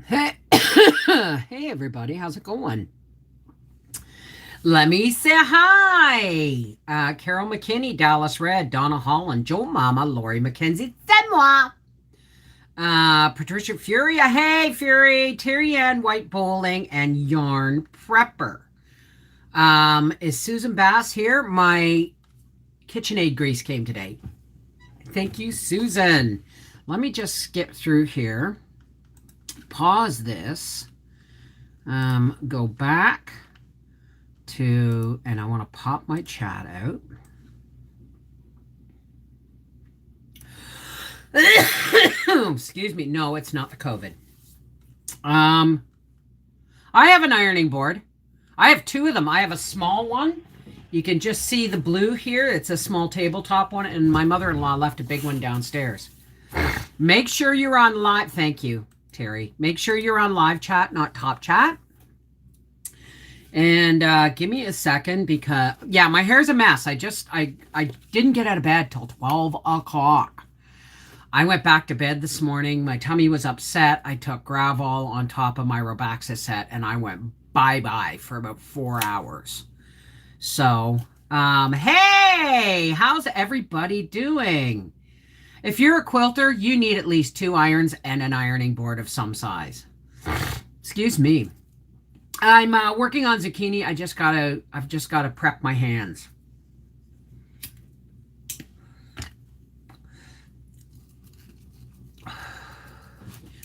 Hey, hey everybody, how's it going? Let me say hi. Carol McKinney, Dallas Red, Donna Holland, Joe Mama, Lori McKenzie, c'est moi. Patricia Furia, hey Fury, Terry Ann White Bowling, and Yarn Prepper. Is Susan Bass here? My KitchenAid grease came today. Thank you, Susan. Let me just skip through here. Pause this. Go back and I want to pop my chat out. Excuse me. No, it's not the COVID. Um, I have an ironing board. I have two of them. I have a small one. You can just see the blue here. It's a small tabletop one, and my mother-in-law left a big one downstairs. Make sure you're on live. Thank you, Terry. Make sure you're on live chat, not top chat. And give me a second because, yeah, my hair's a mess. I didn't get out of bed till 12 o'clock. I went back to bed this morning. My tummy was upset. I took Gravol on top of my Robaxacet and I went bye-bye for about 4 hours. So, hey, how's everybody doing? If you're a quilter, you need at least 2 irons and an ironing board of some size. Excuse me. I'm working on zucchini. I've just gotta prep my hands.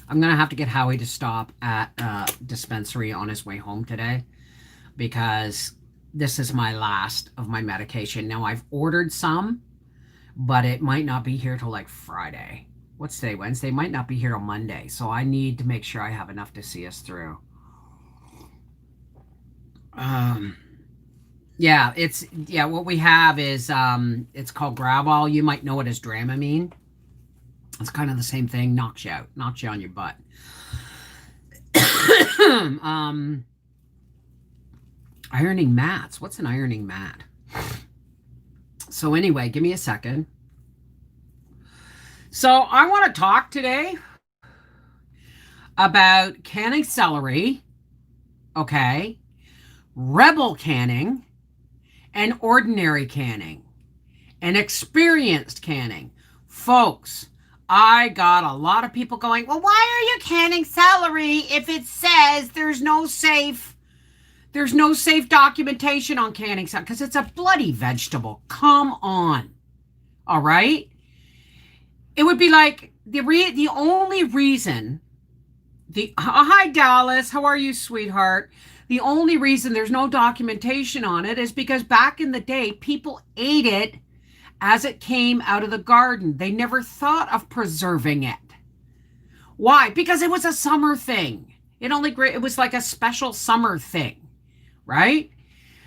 I'm gonna have to get Howie to stop at dispensary on his way home today because this is my last of my medication. Now I've ordered some, but it might not be here till like Friday. What's today? Wednesday? Might not be here till Monday. So I need to make sure I have enough to see us through. What we have is it's called Gravol. You might know it as Dramamine. It's kind of the same thing, knocks you out, knocks you on your butt. Ironing mats. What's an ironing mat? So anyway, give me a second. So I want to talk today about canning celery, okay, rebel canning, and ordinary canning, and experienced canning. Folks, I got a lot of people going, well, why are you canning celery if it says there's no safe documentation on canning celery? Because it's a bloody vegetable. Come on. All right? It would be like the only reason hi Dallas, how are you, sweetheart? The only reason there's no documentation on it is because back in the day, people ate it as it came out of the garden. They never thought of preserving it. Why? Because it was a summer thing. It was like a special summer thing, right?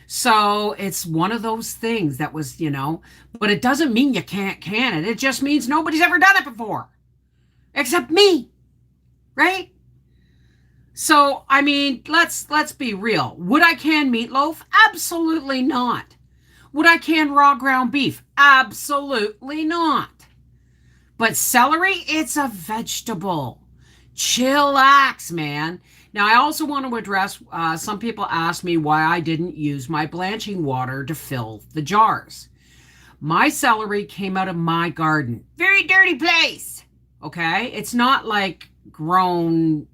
So it's one of those things that was, but it doesn't mean you can't can it. It just means nobody's ever done it before, except me, right? So, I mean, let's be real. Would I can meatloaf? Absolutely not. Would I can raw ground beef? Absolutely not. But celery, it's a vegetable. Chillax, man. Now, I also want to address, some people asked me why I didn't use my blanching water to fill the jars. My celery came out of my garden. Very dirty place, okay? It's not like grown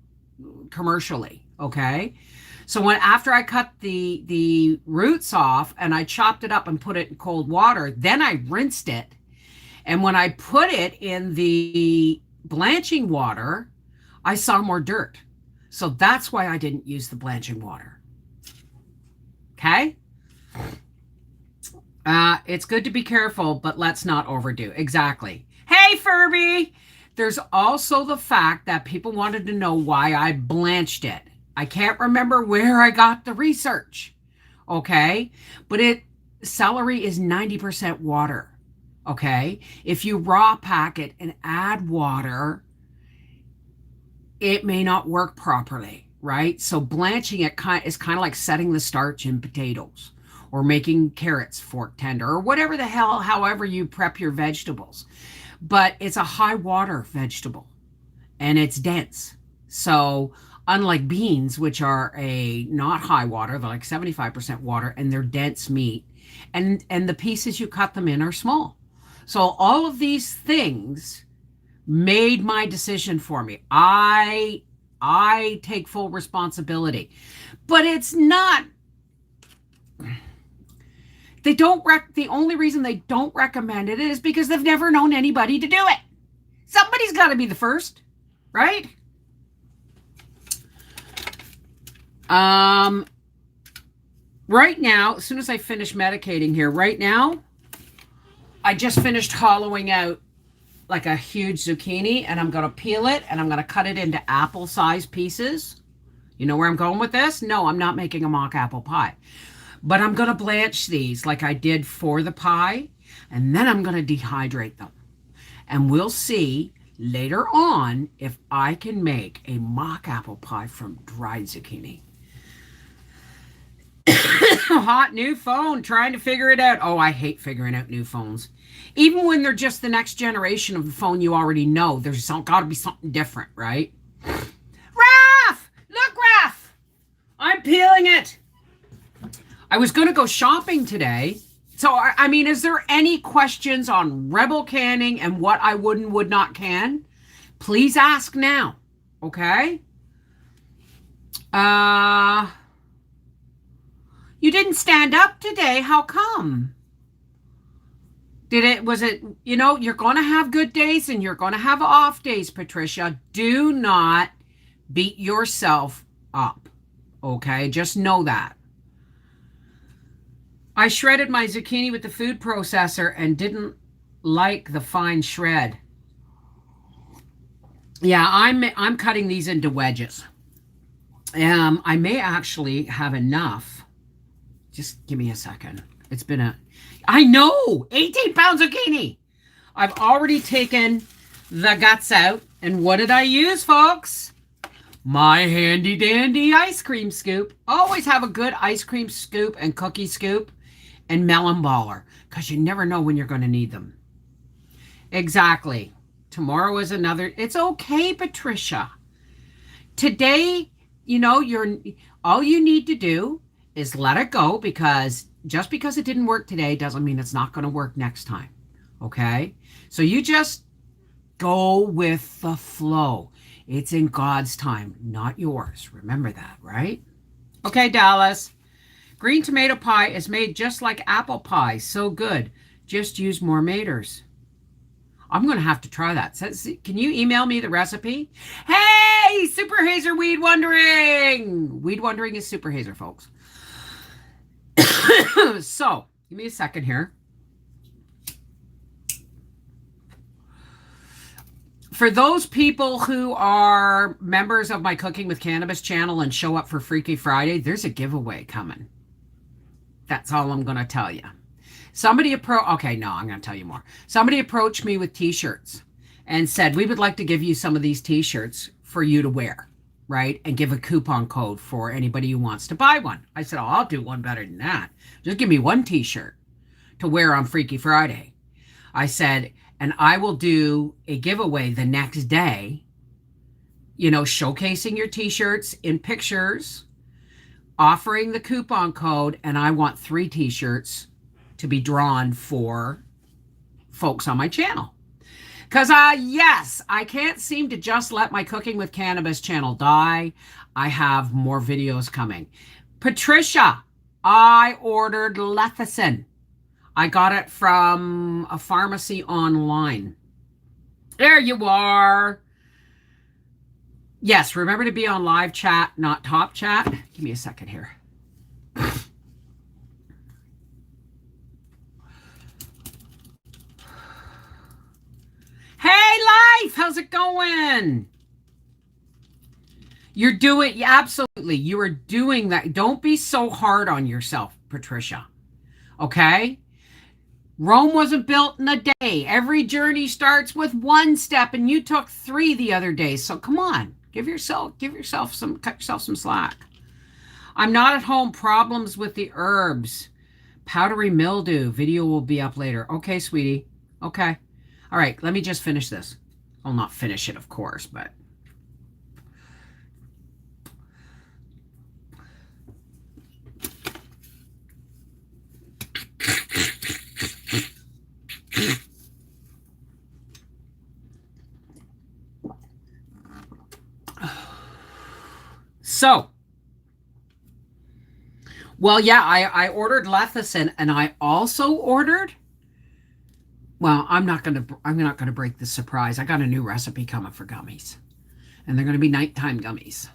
commercially, okay? So after I cut the roots off and I chopped it up and put it in cold water, then I rinsed it. And when I put it in the blanching water, I saw more dirt. So that's why I didn't use the blanching water. Okay? It's good to be careful, but let's not overdo. Exactly. Hey, Furby! There's also the fact that people wanted to know why I blanched it. I can't remember where I got the research, okay? But celery is 90% water, okay? If you raw pack it and add water, it may not work properly, right? So blanching it is kind of like setting the starch in potatoes or making carrots fork tender or whatever the hell, however you prep your vegetables. But it's a high water vegetable and it's dense. So unlike beans, which are a not high water, they're like 75% water, and they're dense meat, and the pieces you cut them in are small. So all of these things made my decision for me. I take full responsibility. But it's not, the only reason they don't recommend it is because they've never known anybody to do it. Somebody's got to be the first, right? Right now, as soon as I finish medicating here, right now, I just finished hollowing out like a huge zucchini, and I'm going to peel it and I'm going to cut it into apple-sized pieces. You know where I'm going with this? No, I'm not making a mock apple pie. But I'm going to blanch these like I did for the pie, and then I'm going to dehydrate them. And we'll see later on if I can make a mock apple pie from dried zucchini. Hot new phone, trying to figure it out. Oh, I hate figuring out new phones. Even when they're just the next generation of the phone you already know, there's got to be something different, right? Raph! Look, Raph! I'm peeling it. I was going to go shopping today. So, I mean, is there any questions on Rebel canning and what I would and would not can? Please ask now, okay? You didn't stand up today. How come? Was it, you're going to have good days and you're going to have off days, Patricia. Do not beat yourself up, okay? Just know that. I shredded my zucchini with the food processor and didn't like the fine shred. Yeah, I'm cutting these into wedges. I may actually have enough. Just give me a second. It's been I know, 18 pound zucchini. I've already taken the guts out. And what did I use, folks? My handy dandy ice cream scoop. Always have a good ice cream scoop and cookie scoop and melon baller, because you never know when you're going to need them. Exactly. Tomorrow is another. It's okay, Patricia. Today, all you need to do is let it go, because just because it didn't work today doesn't mean it's not going to work next time. Okay? So you just go with the flow. It's in God's time, not yours. Remember that, right? Okay, Dallas. Green tomato pie is made just like apple pie. So good. Just use more maters. I'm going to have to try that. Can you email me the recipe? Hey, Super Hazer Weed Wondering. Weed Wondering is Super Hazer, folks. So, give me a second here. For those people who are members of my Cooking with Cannabis channel and show up for Freaky Friday, there's a giveaway coming. That's all I'm going to tell you. I'm going to tell you more. Somebody approached me with t-shirts and said, we would like to give you some of these t-shirts for you to wear, right? And give a coupon code for anybody who wants to buy one. I said, I'll do one better than that. Just give me one t-shirt to wear on Freaky Friday. I said, and I will do a giveaway the next day, showcasing your t-shirts in pictures, offering the coupon code, and I want 3 t-shirts to be drawn for folks on my channel. Because, yes, I can't seem to just let my Cooking with Cannabis channel die. I have more videos coming. Patricia, I ordered lecithin. I got it from a pharmacy online. There you are. Yes, remember to be on live chat, not top chat. Give me a second here. Hey, life, how's it going? Absolutely, you are doing that. Don't be so hard on yourself, Patricia. Okay? Rome wasn't built in a day. Every journey starts with 1 step, and you took 3 the other day. So come on, cut yourself some slack. I'm not at home. Problems with the herbs. Powdery mildew. Video will be up later. Okay, sweetie. Okay. All right, let me just finish this. I'll not finish it, of course, but So, well, yeah, I ordered lecithin, and I also ordered. Well, I'm not gonna break the surprise. I got a new recipe coming for gummies, and they're gonna be nighttime gummies.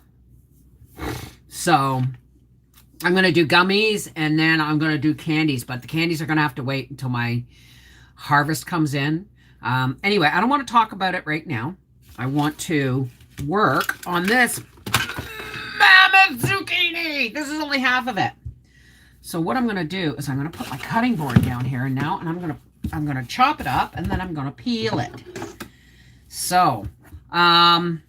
So I'm gonna do gummies, and then I'm gonna do candies. But the candies are gonna have to wait until my harvest comes in. Anyway, I don't want to talk about it right now. I want to work on this mammoth zucchini. This is only half of it. So what I'm going to do is I'm going to put my cutting board down here and now, and I'm going to chop it up, and then I'm going to peel it. So, I'm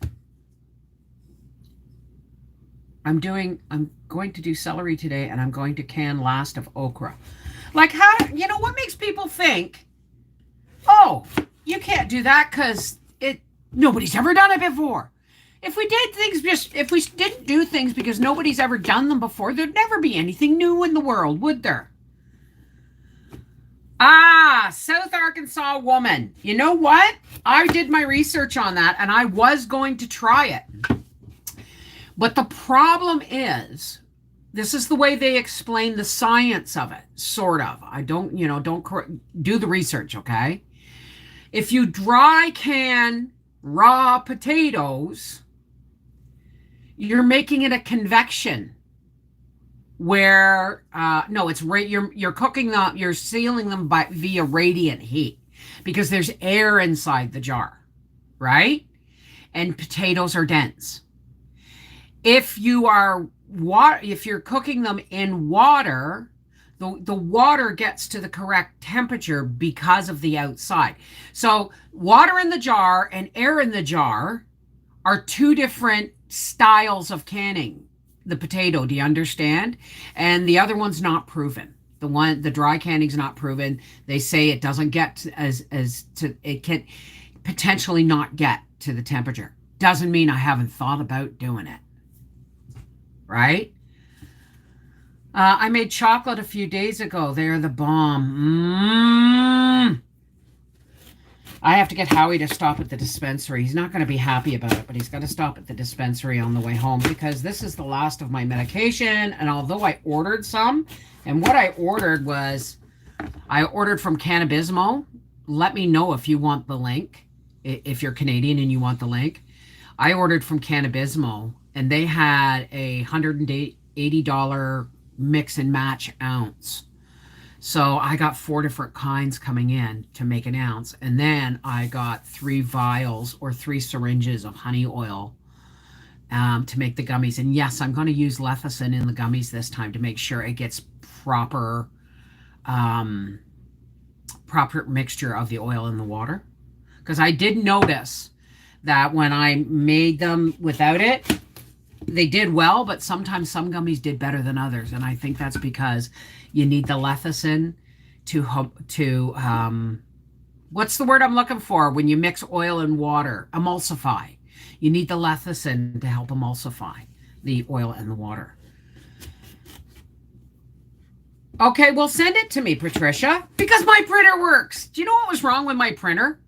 going to do celery today, and I'm going to can last of okra. Like, how, what makes people think, oh, you can't do that because nobody's ever done it before. If we didn't do things because nobody's ever done them before, there'd never be anything new in the world, would there? South Arkansas woman. You know what? I did my research on that, and I was going to try it. But the problem is, this is the way they explain the science of it, sort of. I don't do the research, okay? If you dry can raw potatoes, you're making it a convection where no, it's right. You're cooking them. You're sealing them via radiant heat because there's air inside the jar, right? And potatoes are dense. If you're cooking them in water, the water gets to the correct temperature because of the outside. So water in the jar and air in the jar are two different styles of canning the potato. Do you understand? And the other one's not proven. The dry canning's not proven. They say it doesn't get it can potentially not get to the temperature. Doesn't mean I haven't thought about doing it. Right? I made chocolate a few days ago. They're the bomb. I have to get Howie to stop at the dispensary. He's not going to be happy about it, but he's got to stop at the dispensary on the way home because this is the last of my medication. And although I ordered some, and what I ordered was, I ordered from Cannabis. Let me know if you want the link, if you're Canadian and you want the link. I ordered from Cannabis, and they had a $180 mix and match ounce. So I got 4 different kinds coming in to make an ounce. And then I got 3 vials or 3 syringes of honey oil to make the gummies. And yes, I'm going to use lecithin in the gummies this time to make sure it gets proper mixture of the oil and the water. Because I did notice that when I made them without it, they did well, but sometimes some gummies did better than others. And I think that's because you need the lecithin to what's the word I'm looking for when you mix oil and water? Emulsify. You need the lecithin to help emulsify the oil and the water. Okay, well, send it to me, Patricia, because my printer works. Do you know what was wrong with my printer?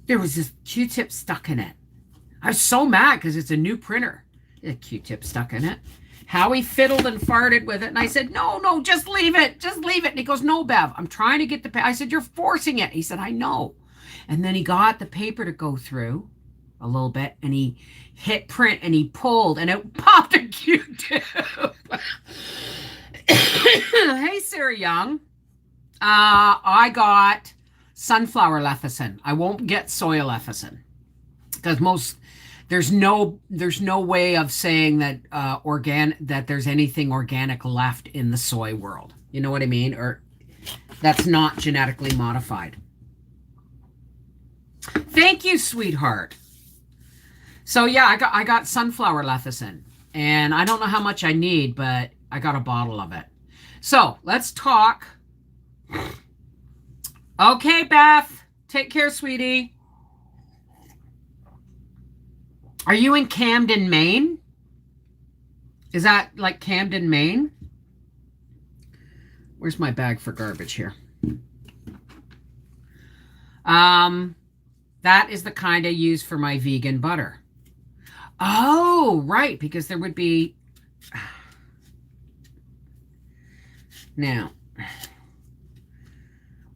There was this Q-tip stuck in it. I was so mad because it's a new printer. A Q-tip stuck in it. Howie fiddled and farted with it. And I said, no, just leave it. Just leave it. And he goes, no, Bev, I'm trying to get the paper. I said, you're forcing it. He said, I know. And then he got the paper to go through a little bit. And he hit print and he pulled. And it popped a Q-tip. Hey, Sarah Young. I got sunflower lecithin. I won't get soy lecithin. Because there's no way of saying that that there's anything organic left in the soy world. You know what I mean? Or that's not genetically modified. Thank you, sweetheart. So yeah, I got sunflower lecithin, and I don't know how much I need, but I got a bottle of it. So let's talk. Okay, Beth, take care, sweetie. Are you in Camden, Maine? Is that like Camden, Maine? Where's my bag for garbage here? That is the kind I use for my vegan butter. Oh, right, because there would be... Now,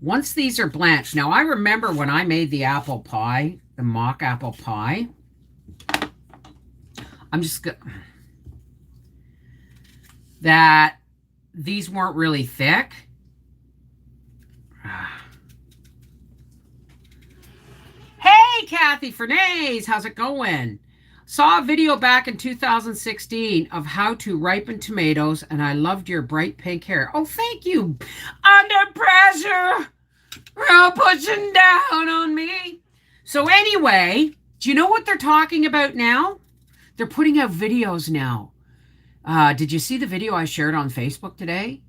once these are blanched... Now, I remember when I made the apple pie, the mock apple pie, I'm just... that these weren't really thick. Hey, Kathy Fernays, how's it going? Saw a video back in 2016 of how to ripen tomatoes, and I loved your bright pink hair. Oh, thank you. Under pressure, pushing down on me. So anyway, do you know what they're talking about now? They're putting out videos now. Did you see the video I shared on Facebook today?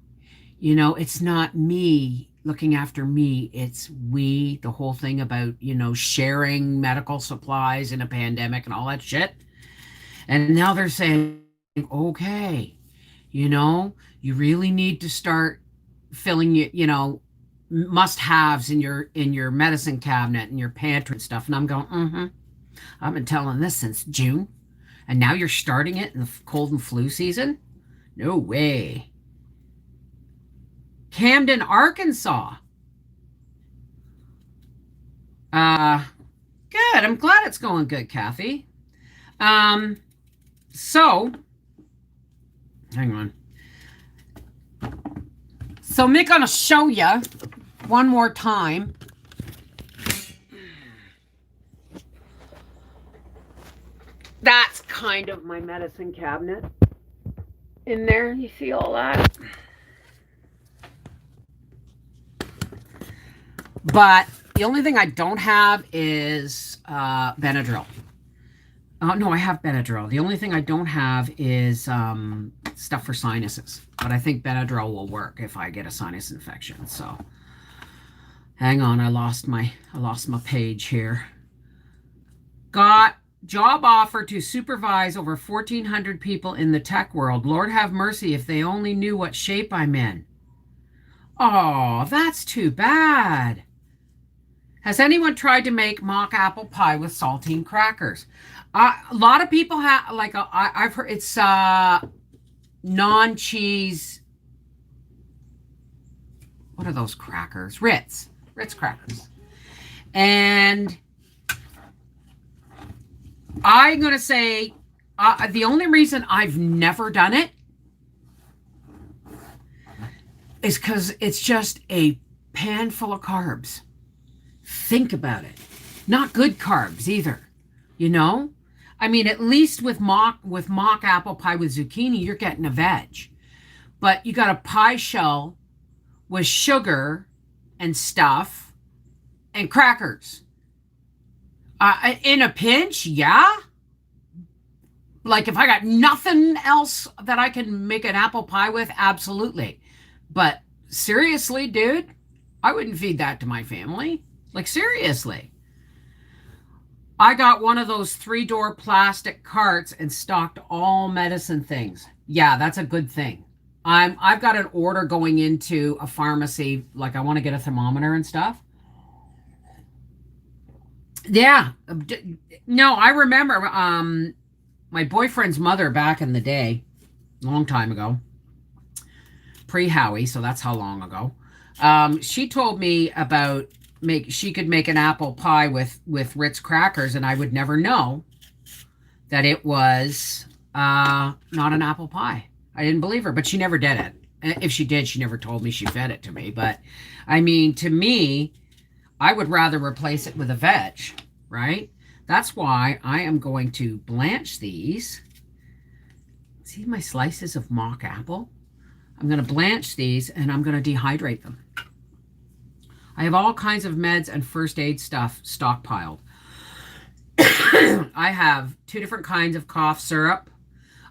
You know, it's not me looking after me, it's we, the whole thing about, you know, sharing medical supplies in a pandemic and all that shit. And now they're saying, okay, you know, you really need to start filling, you know, must-haves in your medicine cabinet and your pantry and stuff. And I'm going, I've been telling this since June. And now you're starting it in the cold and flu season? No way. Camden, Arkansas. Good. I'm glad it's going good, Kathy. So, hang on. So I'm going to show you one more time. That's kind of my medicine cabinet in there. You see all that? But the only thing I don't have is Benadryl. Oh, no, I have Benadryl. The only thing I don't have is stuff for sinuses. But I think Benadryl will work if I get a sinus infection. So, hang on. I lost my page here. Got job offer to supervise over 1,400 people in the tech world. Lord have mercy if they only knew what shape I'm in. Oh, that's too bad. Has anyone tried to make mock apple pie with saltine crackers? A lot of people have, like, I've heard it's non-cheese. What are those crackers? Ritz crackers. And I'm going to say the only reason I've never done it is because it's just a pan full of carbs. Think about it. Not good carbs either, you know? I mean, at least with mock apple pie with zucchini, you're getting a veg. But you got a pie shell with sugar and stuff and crackers. In a pinch, yeah. Like if I got nothing else that I can make an apple pie with, absolutely. But seriously, dude, I wouldn't feed that to my family. Like, seriously. I got one of those 3-door plastic carts and stocked all medicine things. Yeah, that's a good thing. I've got an order going into a pharmacy. Like, I want to get a thermometer and stuff. Yeah. No, I remember my boyfriend's mother back in the day, a long time ago, pre-Howie, so that's how long ago. She told me about she could make an apple pie with Ritz crackers, and I would never know that it was not an apple pie. I didn't believe her, but she never did it. If she did, she never told me she fed it to me. But I mean, to me, I would rather replace it with a veg, right? That's why I am going to blanch these. See my slices of mock apple? I'm going to blanch these and I'm going to dehydrate them. I have all kinds of meds and first aid stuff stockpiled. I have 2 different kinds of cough syrup.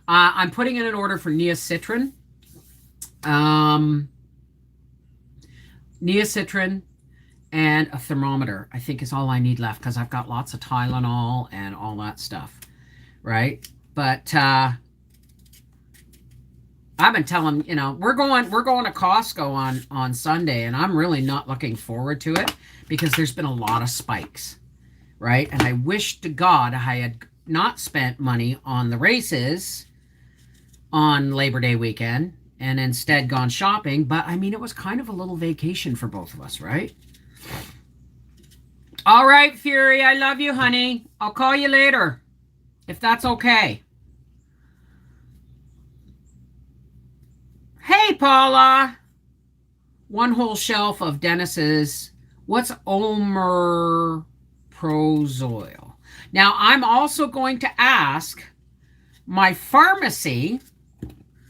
I'm putting in an order for neocitrin. Neocitrin and a thermometer, I think, is all I need left because I've got lots of Tylenol and all that stuff, right? But I've been telling, you know, we're going to Costco on Sunday, and I'm really not looking forward to it because there's been a lot of spikes, right? And I wish to God I had not spent money on the races on Labor Day weekend and instead gone shopping. But I mean, it was kind of a little vacation for both of us, right? All right, Fury, I love you, honey. I'll call you later, if that's okay. Hey, Paula. One whole shelf of Dennis's. What's omeprazole? Now, I'm also going to ask my pharmacy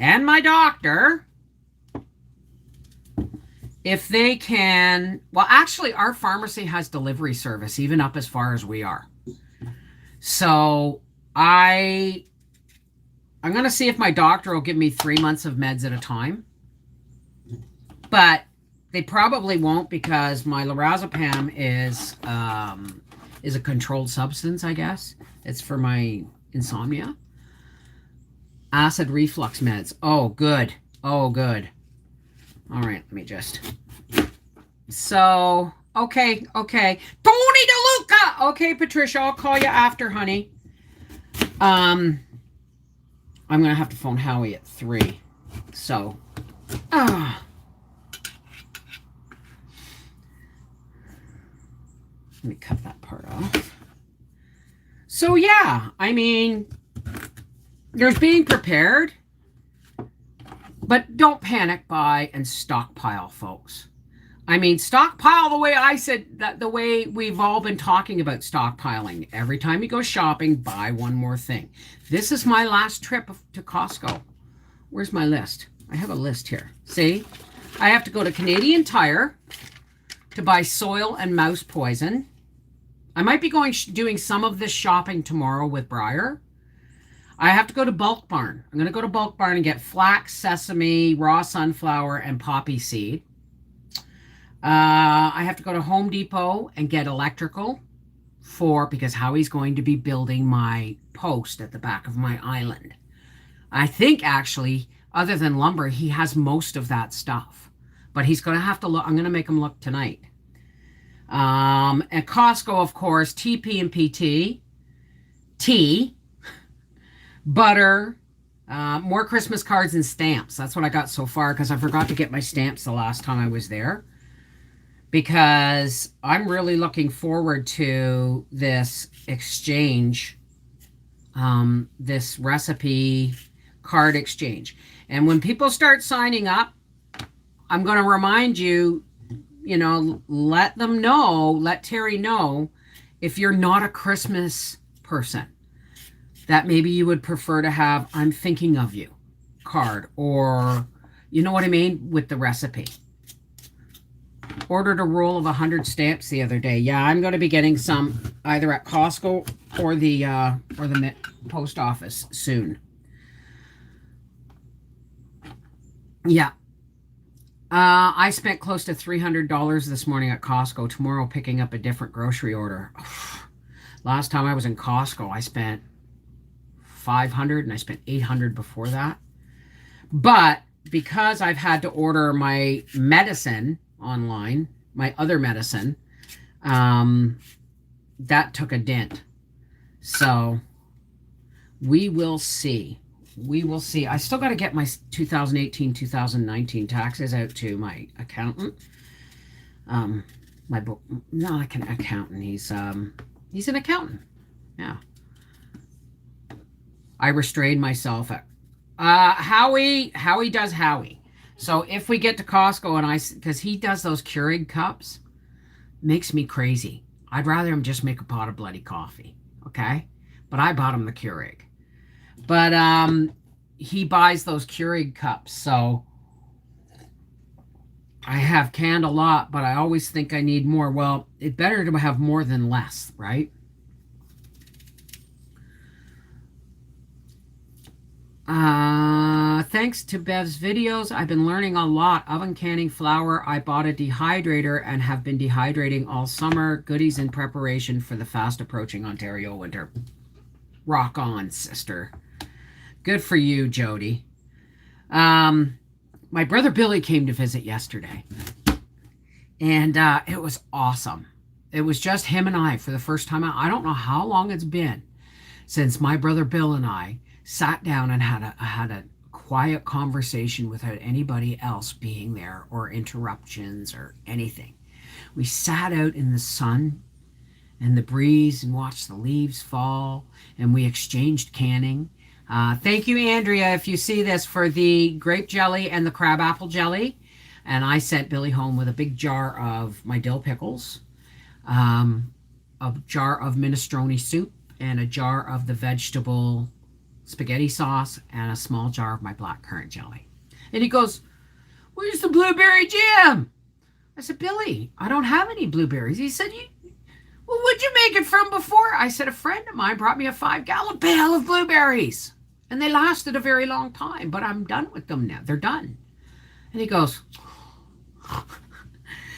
and my doctor if they can. Well, actually, our pharmacy has delivery service, even up as far as we are. So I'm going to see if my doctor will give me 3 months of meds at a time. But they probably won't, because my lorazepam is a controlled substance, I guess. It's for my insomnia. Acid reflux meds. Oh, good. Oh, good. All right, let me just. So, okay. Tony DeLuca! Okay, Patricia, I'll call you after, honey. I'm going to have to phone Howie at 3. So, let me cut that part off. So, yeah, I mean, there's being prepared, but don't panic, buy, and stockpile, folks. I mean, stockpile the way I said, that the way we've all been talking about stockpiling. Every time you go shopping, buy one more thing. This is my last trip to Costco. Where's my list? I have a list here. See? I have to go to Canadian Tire to buy soil and mouse poison. I might be doing some of this shopping tomorrow with Briar. I have to go to Bulk Barn. I'm going to go to Bulk Barn and get flax, sesame, raw sunflower, and poppy seed. I have to go to Home Depot and get electrical because Howie's going to be building my post at the back of my island. I think, actually, other than lumber, he has most of that stuff. But he's going to have to look. I'm going to make him look tonight. At Costco, of course, TP and PT, tea, butter, more Christmas cards and stamps. That's what I got so far, because I forgot to get my stamps the last time I was there. Because I'm really looking forward to this exchange, this recipe card exchange. And when people start signing up, I'm going to remind you, let Terry know if you're not a Christmas person, that maybe you would prefer to have I'm thinking of you card, or you know what I mean, with the recipe. Ordered a roll of 100 stamps the other day. Yeah, I'm going to be getting some either at Costco or the post office soon. Yeah. I spent close to $300 this morning at Costco. Tomorrow picking up a different grocery order. Last time I was in Costco, I spent $500 and I spent $800 before that. But because I've had to order my medicine online, my other medicine, that took a dent. So we will see. I still got to get my 2018-2019 taxes out to my accountant. Not an accountant. He's an accountant. Yeah. I restrained myself at Howie does Howie. So if we get to Costco because he does those Keurig cups, makes me crazy. I'd rather him just make a pot of bloody coffee. Okay. But I bought him the Keurig. But he buys those Keurig cups. So I have canned a lot, but I always think I need more. Well, it's better to have more than less, right? Thanks to Bev's videos, I've been learning a lot. Oven canning flour. I bought a dehydrator and have been dehydrating all summer. Goodies in preparation for the fast approaching Ontario winter. Rock on, sister. Good for you, Jody. My brother Billy came to visit yesterday. And it was awesome. It was just him and I for the first time. I don't know how long it's been since my brother Bill and I sat down and had a quiet conversation without anybody else being there or interruptions or anything. We sat out in the sun and the breeze and watched the leaves fall, and we exchanged canning. Thank you, Andrea, if you see this, for the grape jelly and the crabapple jelly. And I sent Billy home with a big jar of my dill pickles, a jar of minestrone soup, and a jar of the vegetable spaghetti sauce, and a small jar of my blackcurrant jelly. And he goes, "Where's the blueberry jam?" I said, "Billy, I don't have any blueberries." He said, "Well, what'd you make it from before?" I said, "A friend of mine brought me a 5-gallon pail of blueberries. And they lasted a very long time, but I'm done with them now. They're done." And he goes,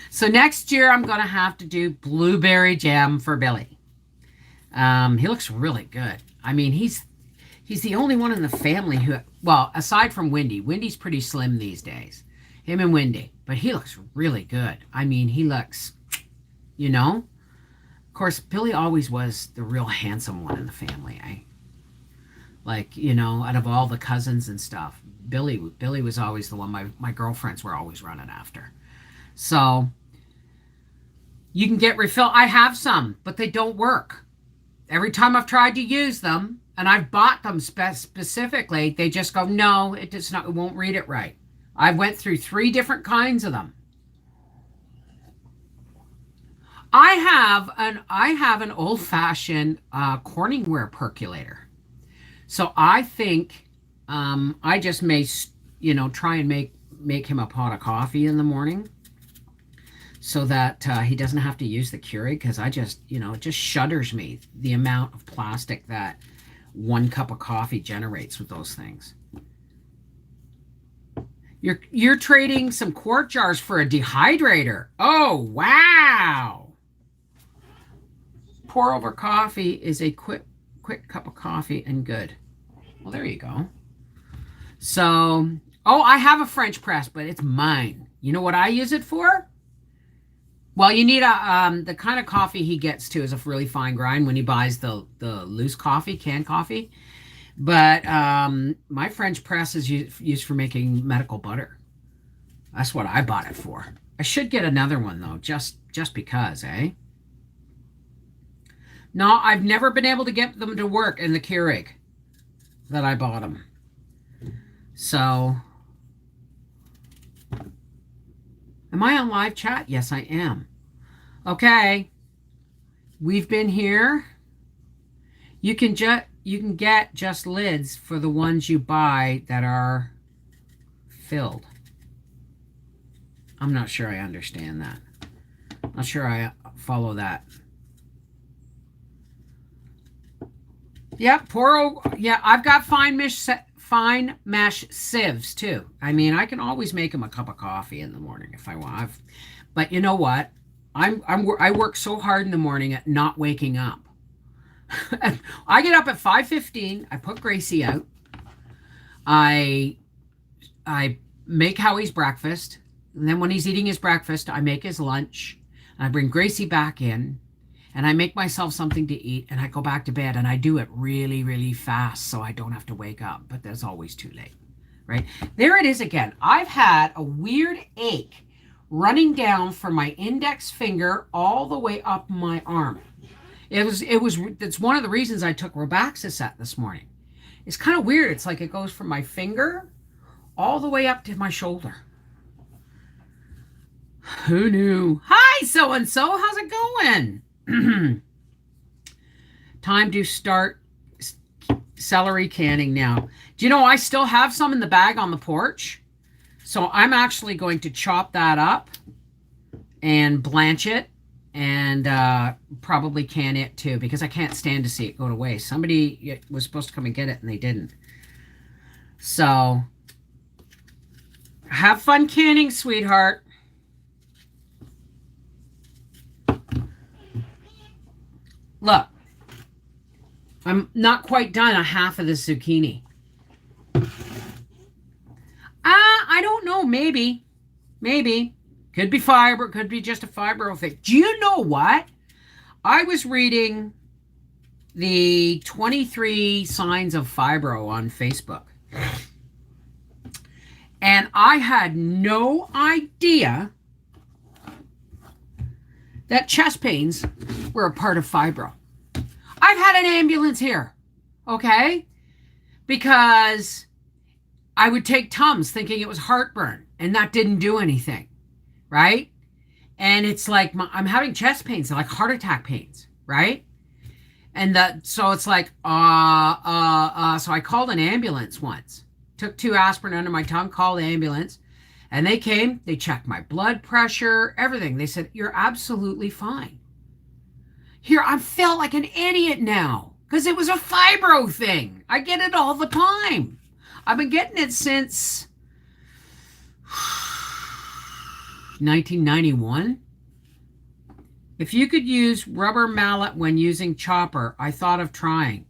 "So next year I'm going to have to do blueberry jam for Billy." He looks really good. I mean, he's the only one in the family who, well, aside from Wendy. Wendy's pretty slim these days. Him and Wendy. But he looks really good. I mean, he looks, you know. Of course, Billy always was the real handsome one in the family, eh? Like, you know, out of all the cousins and stuff, Billy was always the one my girlfriends were always running after. So you can get refill. I have some, but they don't work. Every time I've tried to use them, and I've bought them specifically, they just go, "No, it won't read it right." I went through 3 different kinds of them. I have an old-fashioned Corningware percolator. So I think I just may, try and make him a pot of coffee in the morning, so that he doesn't have to use the Keurig, because it just shudders me the amount of plastic that 1 cup of coffee generates with those things. You're trading some quart jars for a dehydrator. Oh, wow. Pour over coffee is a quick cup of coffee and good. Well, there you go. So, I have a French press, but it's mine. You know what I use it for? Well, you need the kind of coffee he gets to is a really fine grind when he buys the loose coffee, canned coffee. But my French press is used for making medical butter. That's what I bought it for. I should get another one though, just because, eh? No, I've never been able to get them to work in the Keurig that I bought them. So, am I on live chat? Yes, I am. Okay. We've been here. You can get just lids for the ones you buy that are filled. I'm not sure I understand that. Not sure I follow that. Yep, I've got fine mesh sieves too. I mean, I can always make him a cup of coffee in the morning if I want. But you know what? I work so hard in the morning at not waking up. I get up at 5:15. I put Gracie out. I make Howie's breakfast, and then when he's eating his breakfast, I make his lunch. And I bring Gracie back in, and I make myself something to eat, and I go back to bed, and I do it really, really fast so I don't have to wake up. But that's always too late, right? There it is again. I've had a weird ache running down from my index finger all the way up my arm. It's one of the reasons I took Robaxacet this morning. It's kind of weird. It's like it goes from my finger all the way up to my shoulder. Who knew? Hi, so-and-so. How's it going? Time to start celery canning now. Do you know I still have some in the bag on the porch? So I'm actually going to chop that up and blanch it and probably can it too, because I can't stand to see it go to waste. Somebody was supposed to come and get it and they didn't. So have fun canning, sweetheart. Look, I'm not quite done a half of the zucchini. I don't know. Maybe. Could be fiber. Could be just a fiber thing. Do you know what? I was reading the 23 signs of fibro on Facebook. And I had no idea that chest pains were a part of fibro. I've had an ambulance here, okay? Because I would take Tums thinking it was heartburn, and that didn't do anything, right? And it's like I'm having chest pains, like heart attack pains, right? And so it's like, so I called an ambulance once. Took 2 aspirin under my tongue, called the ambulance, and they came, they checked my blood pressure, everything. They said, you're absolutely fine. Here, I felt like an idiot now, because it was a fibro thing. I get it all the time. I've been getting it since 1991. If you could use rubber mallet when using chopper, I thought of trying.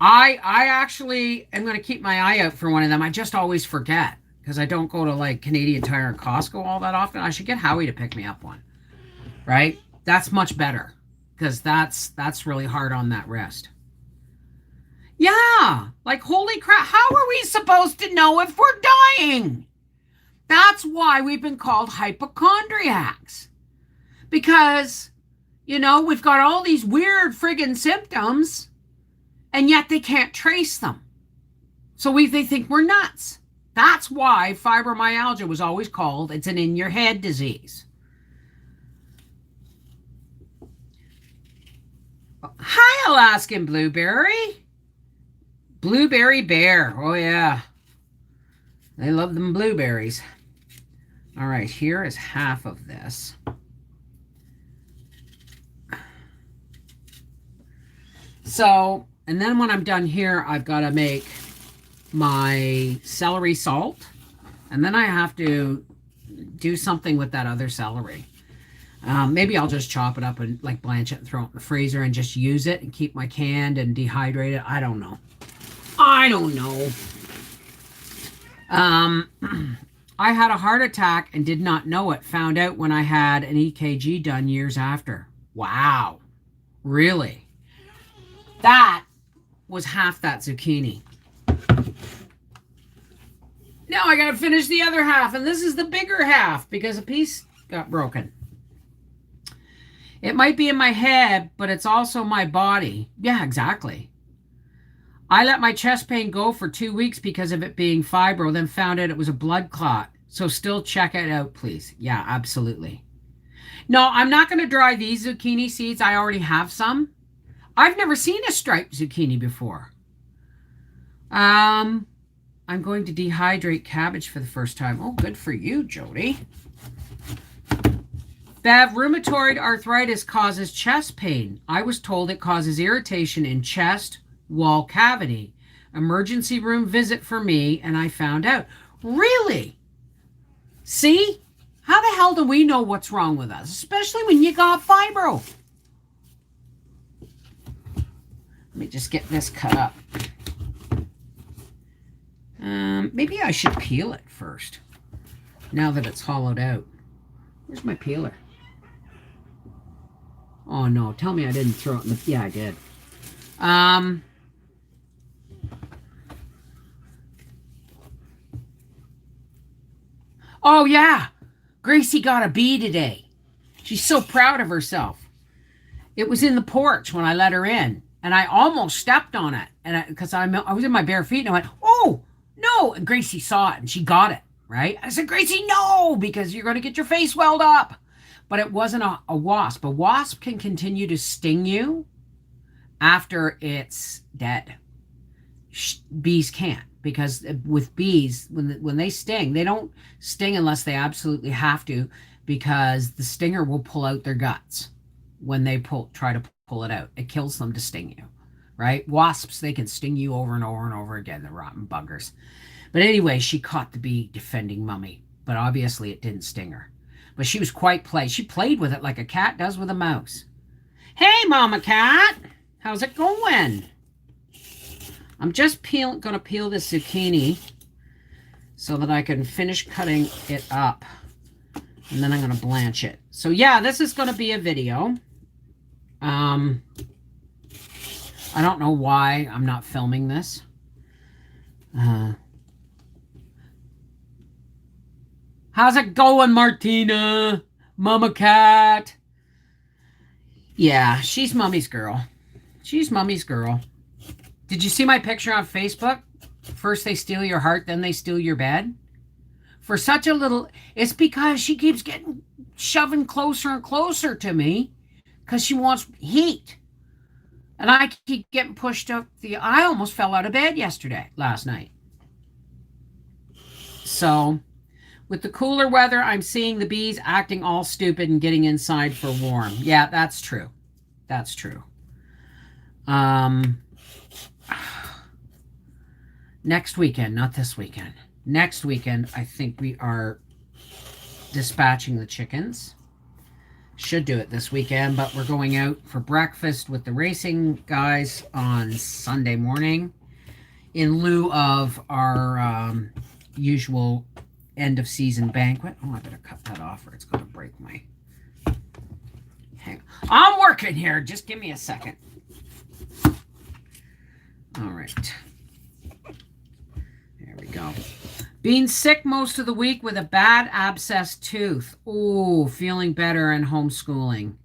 I actually am going to keep my eye out for one of them. I just always forget because I don't go to like Canadian Tire and Costco all that often. I should get Howie to pick me up one, right? That's much better because that's really hard on that wrist. Yeah, like holy crap. How are we supposed to know if we're dying? That's why we've been called hypochondriacs. Because, you know, we've got all these weird friggin' symptoms, and yet they can't trace them. So they think we're nuts. That's why fibromyalgia was always called, it's an in-your-head disease. Hi, Alaskan Blueberry. Blueberry Bear. Oh, yeah. They love them blueberries. All right, here is half of this. So, and then when I'm done here, I've got to make my celery salt. And then I have to do something with that other celery. Maybe I'll just chop it up and like blanch it and throw it in the freezer and just use it and keep my canned and dehydrated. I don't know. I had a heart attack and did not know it. Found out when I had an EKG done years after. Wow. Really? That was half that zucchini. Now I gotta finish the other half, and this is the bigger half because a piece got broken. It might be in my head, but it's also my body. Yeah, exactly. I let my chest pain go for 2 weeks because of it being fibro, then found out it was a blood clot. So still check it out, please. Yeah, absolutely. No, I'm not going to dry these zucchini seeds. I already have some. I've never seen a striped zucchini before. I'm going to dehydrate cabbage for the first time. Oh, good for you, Jody. Bev, rheumatoid arthritis causes chest pain. I was told it causes irritation in chest wall cavity. Emergency room visit for me, and I found out. Really? See? How the hell do we know what's wrong with us? Especially when you got fibro. Let me just get this cut up. Maybe I should peel it first. Now that it's hollowed out. Where's my peeler? Oh no, tell me I didn't throw it in the... Yeah, I did. Oh yeah, Gracie got a bee today. She's so proud of herself. It was in the porch when I let her in, and I almost stepped on it, and because I was in my bare feet, and I went, "Oh no!" And Gracie saw it, and she got it right. I said, "Gracie, no, because you're going to get your face welled up." But it wasn't a wasp. A wasp can continue to sting you after it's dead. Bees can't, because with bees, when they sting, they don't sting unless they absolutely have to, because the stinger will pull out their guts when they try to pull it out. It kills them to sting you, right? Wasps, they can sting you over and over and over again, the rotten buggers. But anyway, she caught the bee defending Mummy, but obviously it didn't sting her. But she was quite played. She played with it like a cat does with a mouse. Hey, Mama Cat, how's it going? I'm just going to peel this zucchini so that I can finish cutting it up. And then I'm going to blanch it. So yeah, this is going to be a video. I don't know why I'm not filming this. How's it going, Martina? Mama cat. Yeah, she's Mummy's girl. She's Mummy's girl. Did you see my picture on Facebook? First they steal your heart, then they steal your bed. For such a little... It's because she keeps getting shoving closer and closer to me because she wants heat. And I keep getting pushed up the... I almost fell out of bed last night. So, with the cooler weather, I'm seeing the bees acting all stupid and getting inside for warm. Yeah, that's true. That's true. Next weekend, not this weekend. Next weekend, I think we are dispatching the chickens. Should do it this weekend, but we're going out for breakfast with the racing guys on Sunday morning in lieu of our usual end of season banquet. Oh, I better cut that off or it's going to break my... Hang on. I'm working here. Just give me a second. All right. There we go. Being sick most of the week with a bad abscess tooth. Oh, feeling better and homeschooling.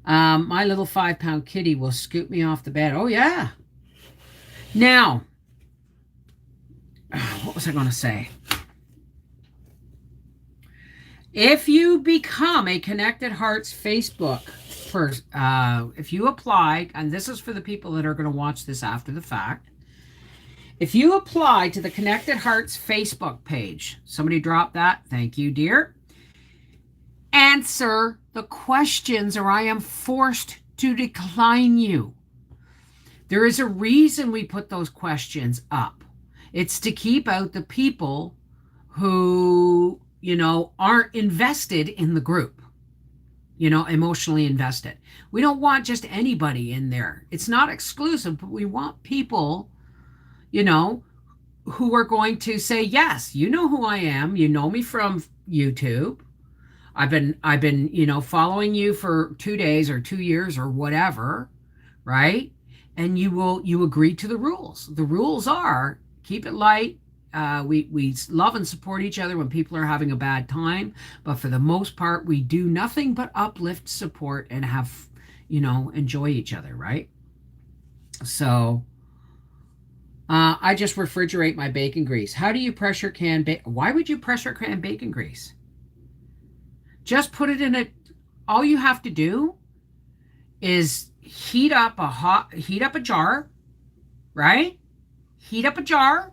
My little 5-pound kitty will scoop me off the bed. Oh, yeah. Now, what was I going to say? If you become a Connected Hearts Facebook person, if you apply, and this is for the people that are going to watch this after the fact, if you apply to the Connected Hearts Facebook page, somebody drop that. Thank you, dear. Answer the questions or I am forced to decline you. There is a reason we put those questions up. It's to keep out the people who, aren't invested in the group, emotionally invested. We don't want just anybody in there. It's not exclusive, but we want people who are going to say, yes, you know who I am. You know me from YouTube. I've been, following you for 2 days or 2 years or whatever, right? And you agree to the rules. The rules are keep it light. We love and support each other when people are having a bad time. But for the most part, we do nothing but uplift, support, and have, enjoy each other, right? So... I just refrigerate my bacon grease. How do you pressure can bacon? Why would you pressure can bacon grease? Just put it in all you have to do is heat up a jar, right? Heat up a jar,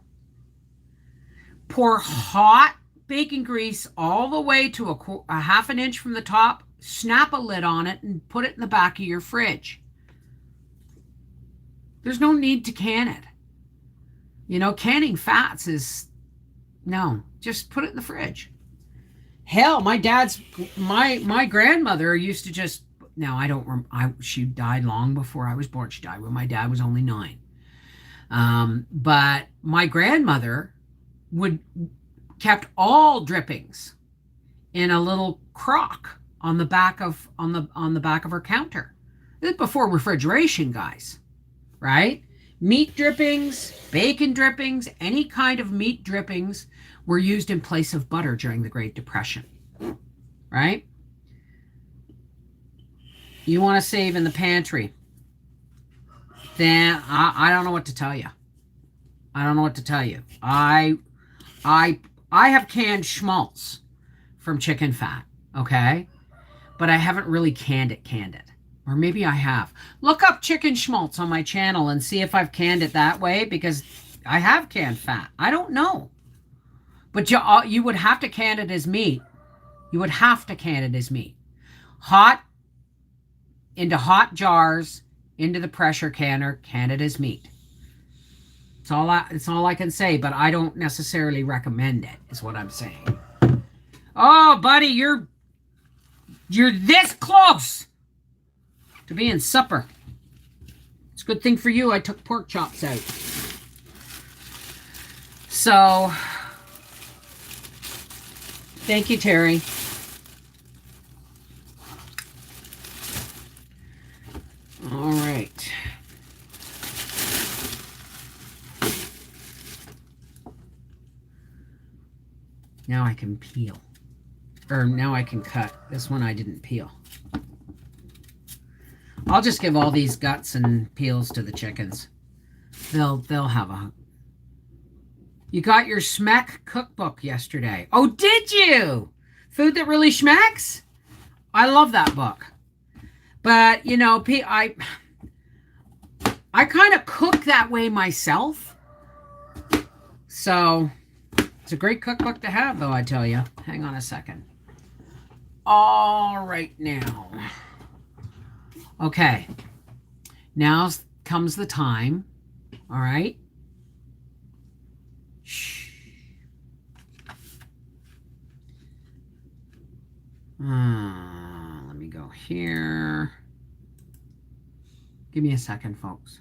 pour hot bacon grease all the way to a half an inch from the top, snap a lid on it and put it in the back of your fridge. There's no need to can it. Canning fats no, just put it in the fridge. Hell, my grandmother used to just, she died long before I was born. She died when my dad was only 9. But my grandmother kept all drippings in a little crock on the back of her counter. This is before refrigeration, guys, right? Meat drippings, bacon drippings, any kind of meat drippings were used in place of butter during the Great Depression, right? You want to save in the pantry, then I don't know what to tell you. I don't know what to tell you. I have canned schmaltz from chicken fat, okay? But I haven't really canned it. Or maybe I have. Look up chicken schmaltz on my channel and see if I've canned it that way, because I have canned fat. I don't know. But you would have to can it as meat. You would have to can it as meat. Hot, into hot jars, into the pressure canner, can it as meat. It's all I can say, but I don't necessarily recommend it, is what I'm saying. Oh, buddy, you're this close to being supper. It's a good thing for you I took pork chops out. So, thank you, Terry. All right. Now I can peel. Or now I can cut. This one I didn't peel. I'll just give all these guts and peels to the chickens. They'll have a... You got your Schmeck cookbook yesterday. Oh, did you? Food That Really Schmecks? I love that book. But, you know, I kind of cook that way myself. So, it's a great cookbook to have, though, I tell you. Hang on a second. All right, now. Okay. Now comes the time. All right. Shh. Let me go here. Give me a second, folks.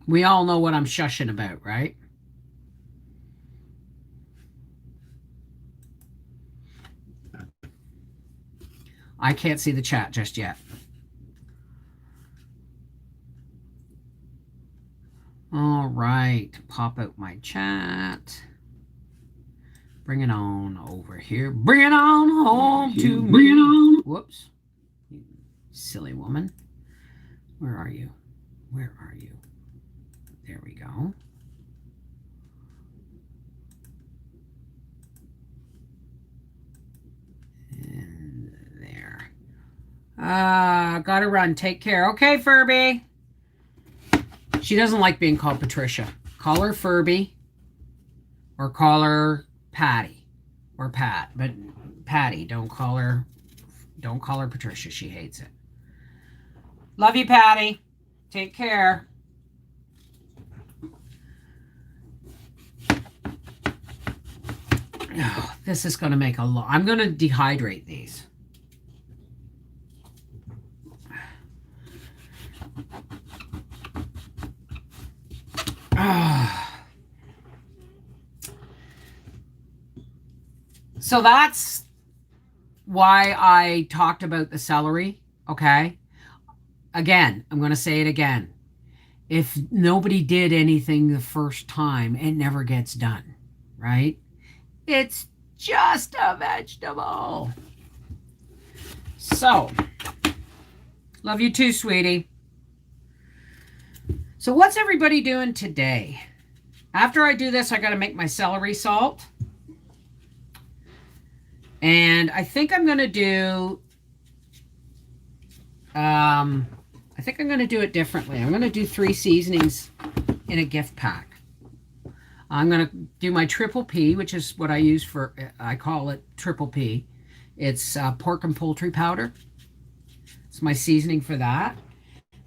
We all know what I'm shushing about, right? I can't see the chat just yet. All right, pop out my chat. Bring it on over here. Bring it on home to me. Bring it on. Whoops. You silly woman. Where are you? Where are you? There we go. And there. Gotta run. Take care. Okay, Furby. She doesn't like being called Patricia. Call her Furby. Or call her Patty. Or Pat. But Patty. Don't call her Patricia. She hates it. Love you, Patty. Take care. Oh, this is going to make a lot. I'm going to dehydrate these. So that's why I talked about the celery, okay? Again, I'm going to say it again. If nobody did anything the first time, it never gets done, right? It's just a vegetable. So, love you too, sweetie. So what's everybody doing today? After I do this, I got to make my celery salt. And I think I'm going to do, it differently. I'm going to do 3 seasonings in a gift pack. I'm going to do my triple P, which is what I use for, I call it triple P. It's pork and poultry powder. It's my seasoning for that.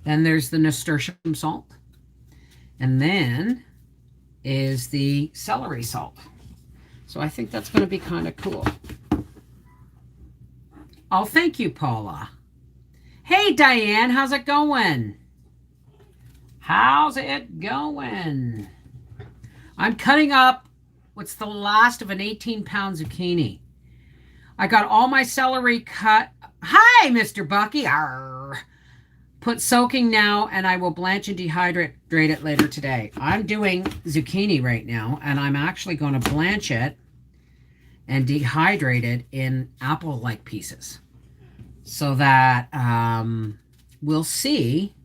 Then there's the nasturtium salt. And then is the celery salt. So I think that's going to be kind of cool. Oh, thank you, Paula. Hey, Diane, how's it going? How's it going? I'm cutting up what's the last of an 18-pound zucchini. I got all my celery cut. Hi, Mr. Bucky. Arr. Put soaking now, and I will blanch and dehydrate it later today. I'm doing zucchini right now, and I'm actually going to blanch it and dehydrate it in apple-like pieces so that we'll see.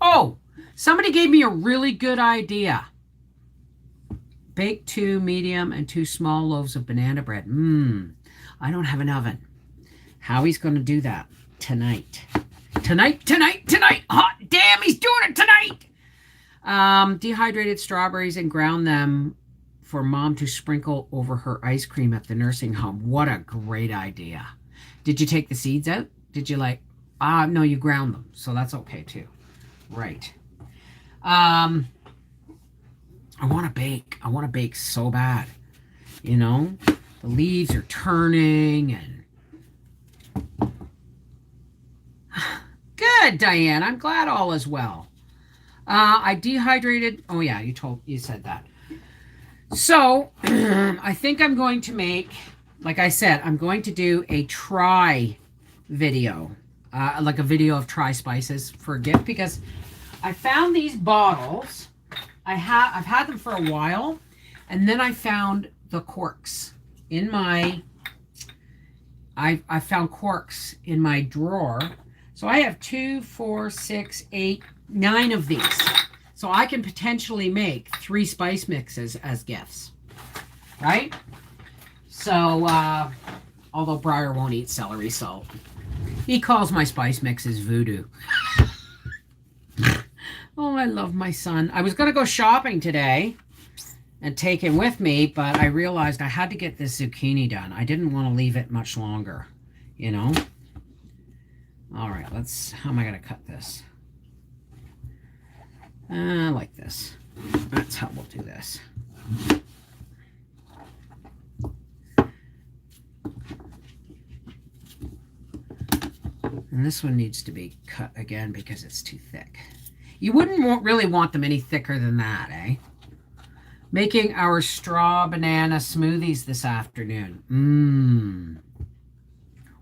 Oh, somebody gave me a really good idea. Bake 2 medium and 2 small loaves of banana bread. I don't have an oven. Howie's going to do that tonight. Tonight. Hot damn, he's doing it tonight. Dehydrated strawberries and ground them for Mom to sprinkle over her ice cream at the nursing home. What a great idea. Did you take the seeds out? Did you no, you ground them. So that's okay too. Right. I want to bake. I want to bake so bad. You know, the leaves are turning and... Good, Diane. I'm glad all is well. I dehydrated... Oh, yeah, you said that. So, I think I'm going to make like I said, I'm going to do a try video, like a video of try spices for a gift, because I found these bottles. I've had them for a while, and then I found the corks in my. I found corks in my drawer, so I have 2, 4, 6, 8, 9 of these. So I can potentially make 3 spice mixes as gifts, right? So, although Briar won't eat celery, so he calls my spice mixes voodoo. Oh, I love my son. I was going to go shopping today and take him with me, but I realized I had to get this zucchini done. I didn't want to leave it much longer, you know? All right, how am I going to cut this? Like this. That's how we'll do this. And this one needs to be cut again because it's too thick. You wouldn't really want them any thicker than that, eh? Making our straw banana smoothies this afternoon.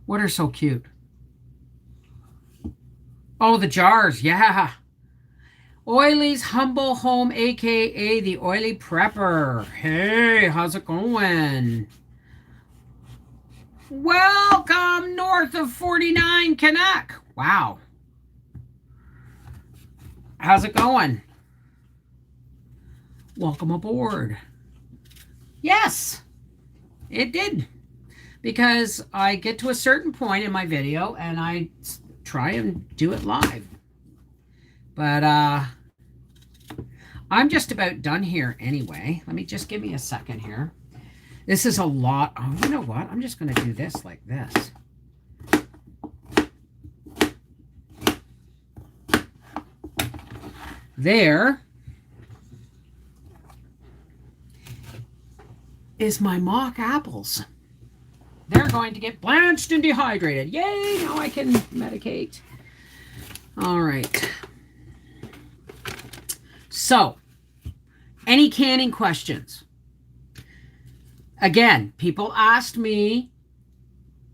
What are so cute? Oh, the jars, yeah. Oily's Humble Home, a.k.a. the Oily Prepper. Hey, how's it going? Welcome north of 49 Canuck. Wow. How's it going? Welcome aboard. Yes, it did. Because I get to a certain point in my video and I try and do it live. But I'm just about done here anyway. Let me just give me a second here. This is a lot. Oh, you know what? I'm just going to do this like this. There is my mock apples. They're going to get blanched and dehydrated. Yay, now I can medicate. All right. So, any canning questions? Again, people asked me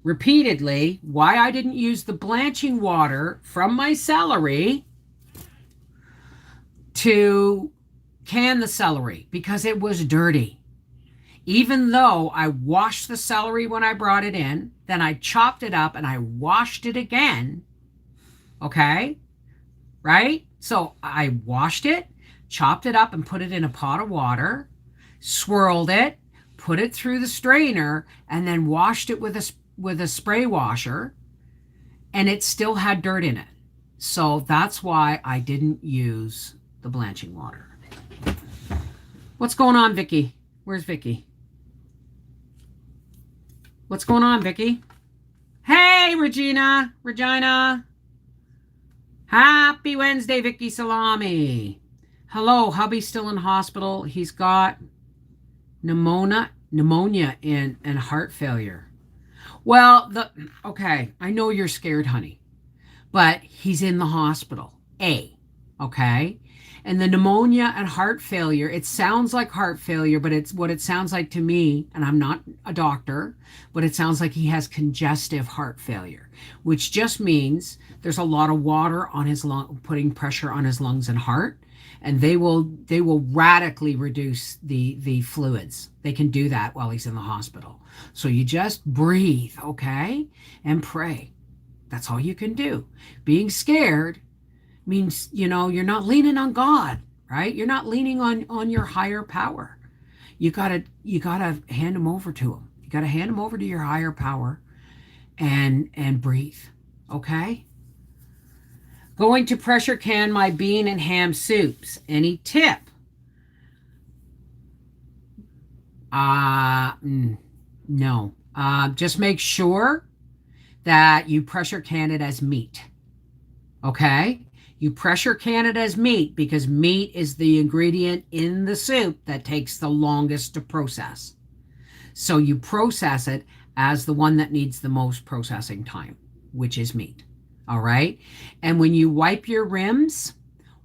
repeatedly why I didn't use the blanching water from my celery to can the celery because it was dirty. Even though I washed the celery when I brought it in, then I chopped it up and I washed it again. Okay? Right? So I washed it, chopped it up and put it in a pot of water, swirled it, put it through the strainer, and then washed it with a spray washer, and it still had dirt in it. So that's why I didn't use the blanching water. What's going on, Vicky? Where's Vicky? What's going on, Vicky? Hey, Regina. Happy Wednesday, Vicky Salami. Hello, hubby's still in hospital. He's got pneumonia and heart failure. Well, okay, I know you're scared, honey, but he's in the hospital. Okay? And the pneumonia and heart failure, it sounds like heart failure, but it's what it sounds like to me, and I'm not a doctor, but it sounds like he has congestive heart failure, which just means there's a lot of water on his lung, putting pressure on his lungs and heart, and they will radically reduce the fluids. They can do that while he's in the hospital. So you just breathe, okay? And pray. That's all you can do. Being scared means, you're not leaning on God, right? You're not leaning on your higher power. You gotta hand him over to him. You gotta hand him over to your higher power and breathe, okay? Going to pressure can my bean and ham soups. Any tip? No. Just make sure that you pressure can it as meat, okay? You pressure can it as meat because meat is the ingredient in the soup that takes the longest to process. So you process it as the one that needs the most processing time, which is meat. All right? And when you wipe your rims,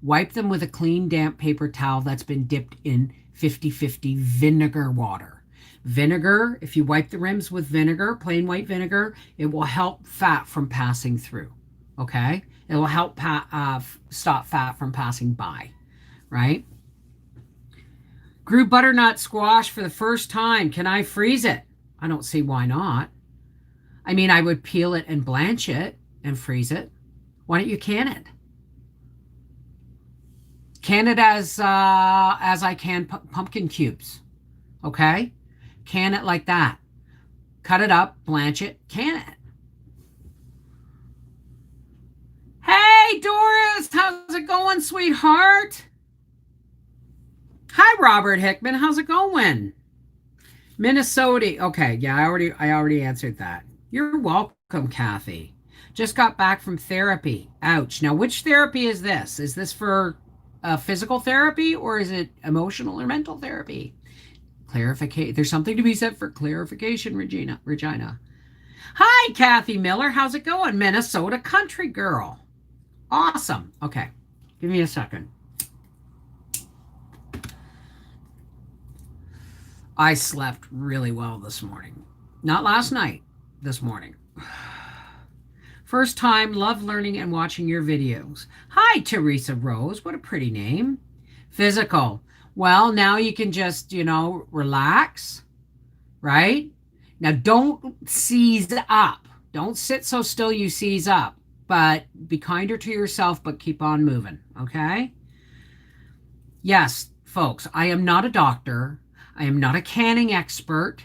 wipe them with a clean, damp paper towel that's been dipped in 50-50 vinegar water. Vinegar, if you wipe the rims with vinegar, plain white vinegar, it will help fat from passing through. Okay? It will help stop fat from passing by, right? Grew butternut squash for the first time. Can I freeze it? I don't see why not. I mean, I would peel it and blanch it and freeze it. Why don't you can it? Can it as I can pumpkin cubes. Okay? Can it like that. Cut it up, blanch it, can it. Hey, Doris, how's it going, sweetheart? Hi, Robert Hickman. How's it going? Minnesota. Okay, yeah, I already answered that. You're welcome, Kathy. Just got back from therapy. Ouch. Now, which therapy is this? Is this for physical therapy or is it emotional or mental therapy? Clarification. There's something to be said for clarification, Regina. Hi, Kathy Miller. How's it going? Minnesota country girl. Awesome. Okay. Give me a second. I slept really well this morning. Not last night, this morning. First time, love learning and watching your videos. Hi, Teresa Rose. What a pretty name. Physical. Well, now you can just, relax, right? Now, don't seize up. Don't sit so still you seize up. But be kinder to yourself, but keep on moving, okay? Yes, folks, I am not a doctor. I am not a canning expert.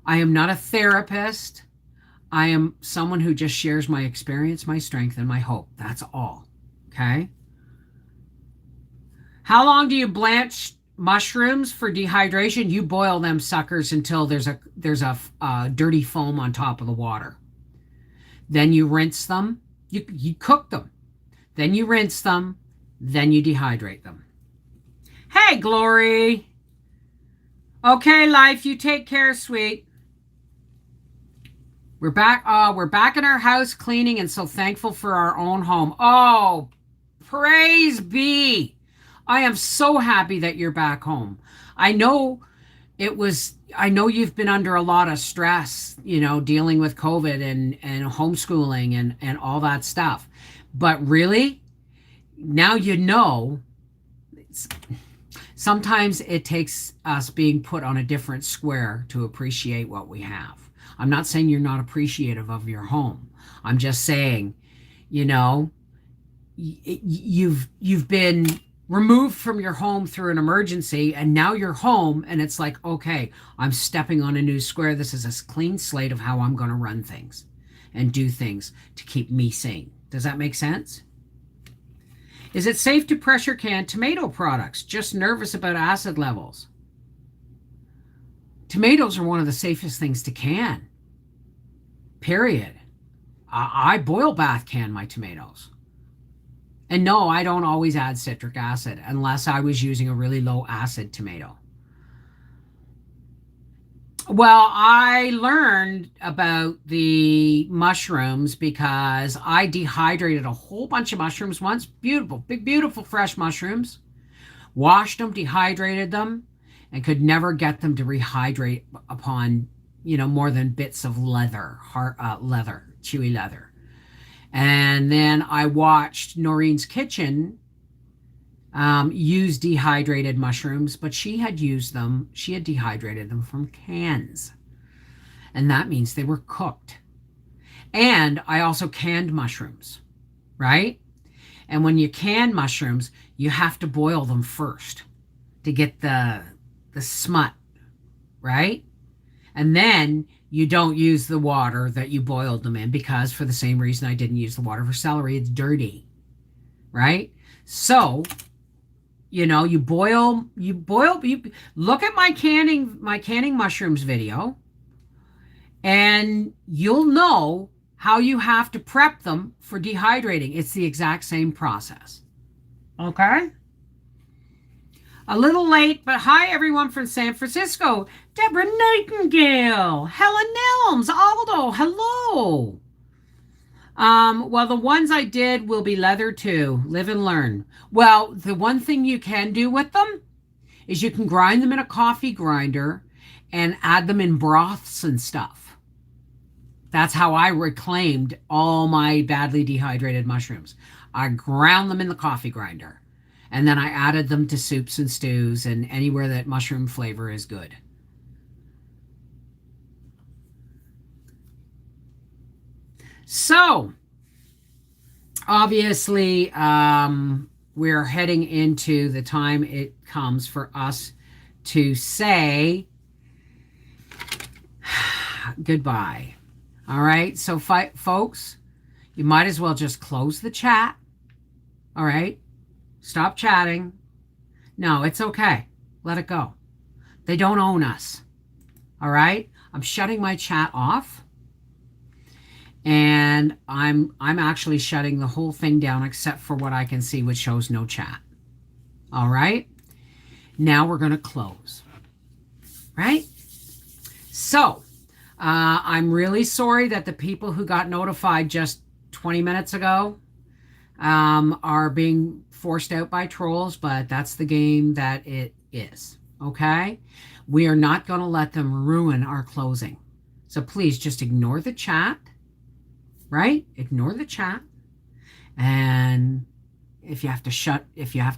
I am not a therapist. I am someone who just shares my experience, my strength, and my hope. That's all, okay? How long do you blanch mushrooms for dehydration? You boil them suckers until there's a dirty foam on top of the water. Then you rinse them. You cook them. Then you rinse them. Then you dehydrate them. Hey, Glory. Okay, life, you take care, sweet. We're back. We're back in our house cleaning and so thankful for our own home. Oh, praise be. I am so happy that you're back home. I know you've been under a lot of stress, dealing with COVID and homeschooling and all that stuff. But really, now sometimes it takes us being put on a different square to appreciate what we have. I'm not saying you're not appreciative of your home. I'm just saying, you've been removed from your home through an emergency and now you're home and it's like, okay, I'm stepping on a new square. This is a clean slate of how I'm going to run things and do things to keep me sane. Does that make sense? Is it safe to pressure can tomato products? Just nervous about acid levels. Tomatoes are one of the safest things to can. Period. I boil bath can my tomatoes. And no, I don't always add citric acid unless I was using a really low acid tomato. Well, I learned about the mushrooms because I dehydrated a whole bunch of mushrooms once. Beautiful, big, beautiful fresh mushrooms. Washed them, dehydrated them, and could never get them to rehydrate upon, more than bits of leather, chewy leather. And then I watched Noreen's Kitchen use dehydrated mushrooms, but she had dehydrated them from cans. And that means they were cooked. And I also canned mushrooms, right? And when you can mushrooms, you have to boil them first to get the smut, right? And then you don't use the water that you boiled them in because for the same reason I didn't use the water for celery, it's dirty, right? So, you look at my canning mushrooms video and you'll know how you have to prep them for dehydrating. It's the exact same process. Okay? A little late, but hi everyone from San Francisco. Deborah Nightingale, Helen Nelms, Aldo, hello. Well, the ones I did will be leather too. Live and learn. Well, the one thing you can do with them is you can grind them in a coffee grinder and add them in broths and stuff. That's how I reclaimed all my badly dehydrated mushrooms. I ground them in the coffee grinder, and then I added them to soups and stews and anywhere that mushroom flavor is good. So, obviously, we're heading into the time it comes for us to say goodbye. All right. So, folks, you might as well just close the chat. All right. Stop chatting. No, it's okay. Let it go. They don't own us. All right. I'm shutting my chat off. And I'm actually shutting the whole thing down except for what I can see, which shows no chat. All right. Now we're going to close. Right? So, I'm really sorry that the people who got notified just 20 minutes ago are being forced out by trolls, but that's the game that it is. Okay? We are not going to let them ruin our closing. So please just ignore the chat, right? Ignore the chat. And if you have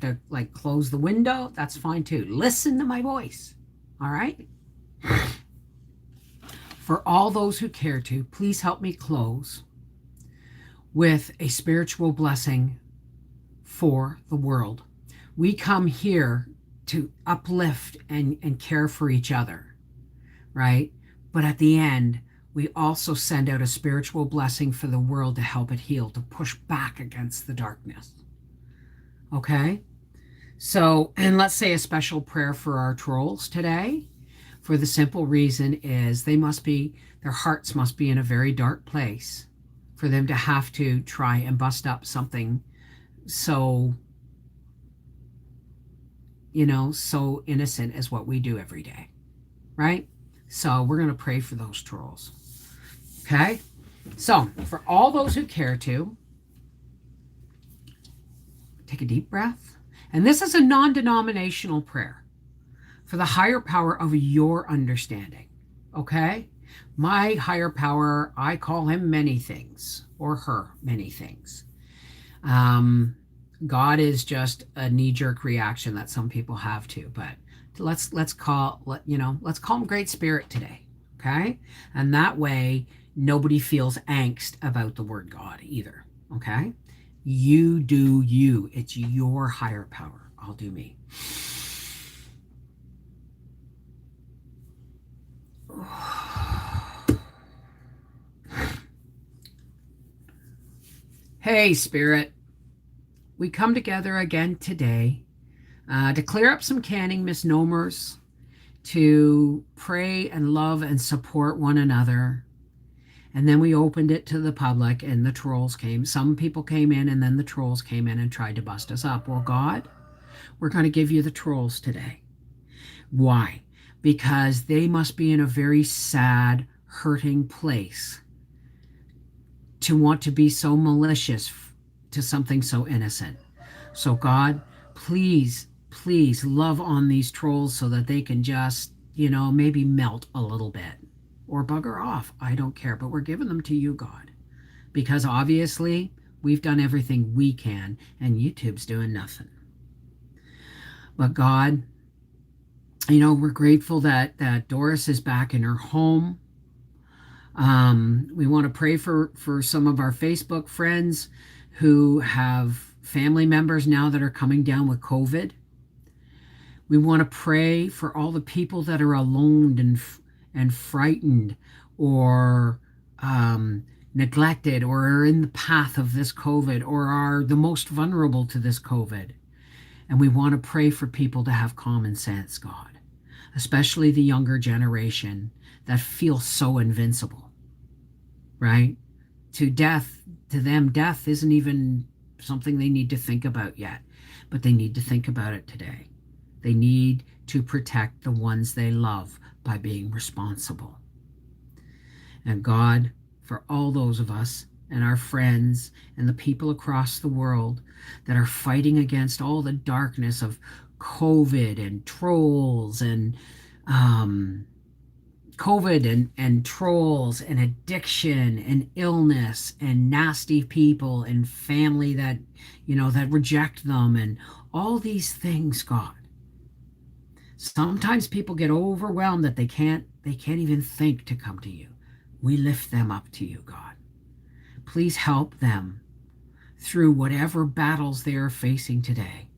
to like close the window, that's fine too. Listen to my voice. All right? For all those who care to, please help me close with a spiritual blessing for the world. We come here to uplift and care for each other, right? But at the end, we also send out a spiritual blessing for the world to help it heal, to push back against the darkness. Okay? So, and let's say a special prayer for our trolls today, for the simple reason is their hearts must be in a very dark place for them to have to try and bust up something so, so innocent as what we do every day, right? So we're going to pray for those trolls. Okay? So for all those who care to, take a deep breath. And this is a non-denominational prayer for the higher power of your understanding. Okay? My higher power, I call him many things, or her many things. God is just a knee-jerk reaction that some people have to, but let's call him Great Spirit today, okay? And that way nobody feels angst about the word God either, okay? You do you. It's your higher power. I'll do me. Hey, Spirit. We come together again today to clear up some canning misnomers, to pray and love and support one another. And then we opened it to the public and the trolls came. Some people came in and then the trolls came in and tried to bust us up. Well, God, we're going to give you the trolls today. Why? Because they must be in a very sad, hurting place to want to be so malicious to something so innocent. So God, please love on these trolls so that they can just, maybe melt a little bit or bugger off. I don't care, but we're giving them to you, God, because obviously we've done everything we can and YouTube's doing nothing. But God, we're grateful that Doris is back in her home. We want to pray for some of our Facebook friends who have family members now that are coming down with COVID. We want to pray for all the people that are alone and frightened or neglected or are in the path of this COVID or are the most vulnerable to this COVID. And we want to pray for people to have common sense, God, especially the younger generation that feels so invincible, right? To them, death isn't even something they need to think about yet, but they need to think about it today. They need to protect the ones they love by being responsible. And God, for all those of us and our friends and the people across the world that are fighting against all the darkness of COVID and trolls and COVID and trolls and addiction and illness and nasty people and family that, that reject them and all these things, God. Sometimes people get overwhelmed that they can't even think to come to you. We lift them up to you, God. Please help them through whatever battles they are facing today.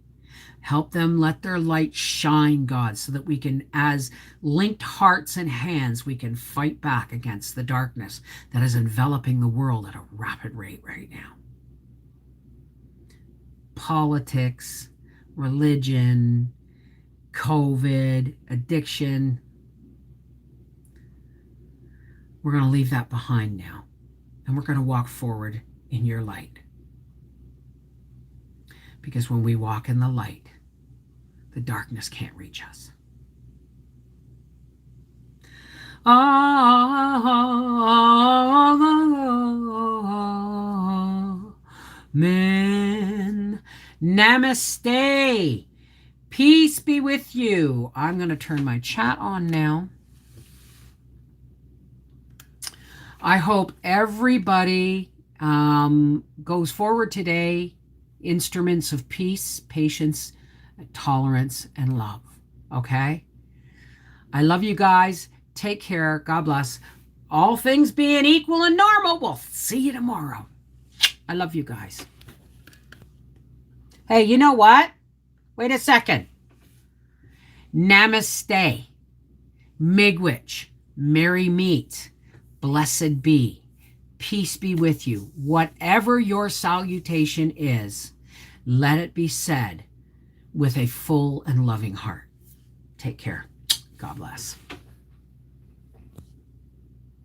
Help them let their light shine, God, so that we can, as linked hearts and hands, we can fight back against the darkness that is enveloping the world at a rapid rate right now. Politics, religion, COVID, addiction. We're going to leave that behind now, and we're going to walk forward in your light. Because when we walk in the light, the darkness can't reach us. Amen. Namaste. Peace be with you. I'm going to turn my chat on now. I hope everybody goes forward today, instruments of peace, patience, tolerance, and love. Okay? I love you guys. Take care. God bless. All things being equal and normal, we'll see you tomorrow. I love you guys. Hey, you know what? Wait a second. Namaste. Miigwech. Merry meet. Blessed be. Peace be with you. Whatever your salutation is, let it be said with a full and loving heart. Take care. God bless.